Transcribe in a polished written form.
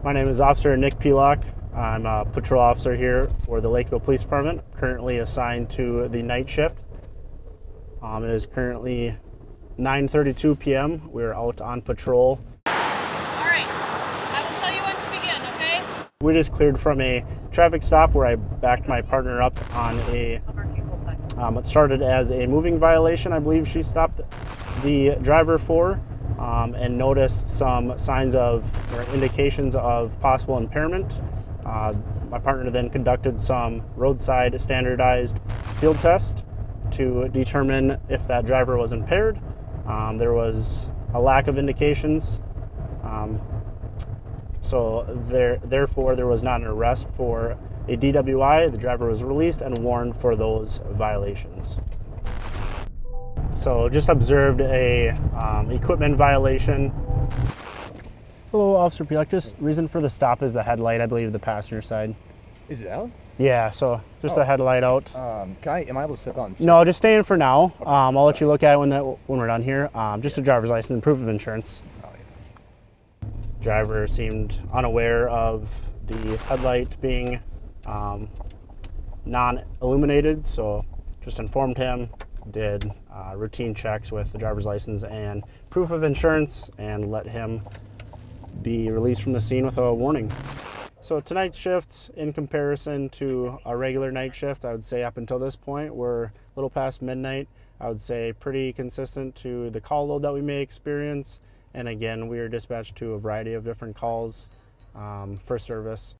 My name is Officer Nick Pelach. I'm a patrol officer here for the Lakeville Police Department, currently assigned to the night shift. It is currently 9:32 p.m. We're out on patrol. All right, I will tell you when to begin, okay? We just cleared from a traffic stop where I backed my partner up on it started as a moving violation. I believe she stopped the driver for and noticed some signs of or indications of possible impairment. My partner then conducted some roadside standardized field test to determine if that driver was impaired. There was a lack of indications, therefore there was not an arrest for a DWI. The driver was released and warned for those violations. So just observed a equipment violation. Hello, Officer Pelach. Just reason for the stop is the headlight, I believe, the passenger side. Is it out? Yeah, so just the headlight out. Am I able to step out and check? No, just stay in for now. I'll let you look at it when we're done here. Just a driver's license and proof of insurance. Oh, yeah. Driver seemed unaware of the headlight being non-illuminated, so just informed him, did routine checks with the driver's license and proof of insurance, and let him be released from the scene with a warning. So tonight's shift, in comparison to a regular night shift, I would say up until this point, we're a little past midnight. I would say pretty consistent to the call load that we may experience. And again, we are dispatched to a variety of different calls for service.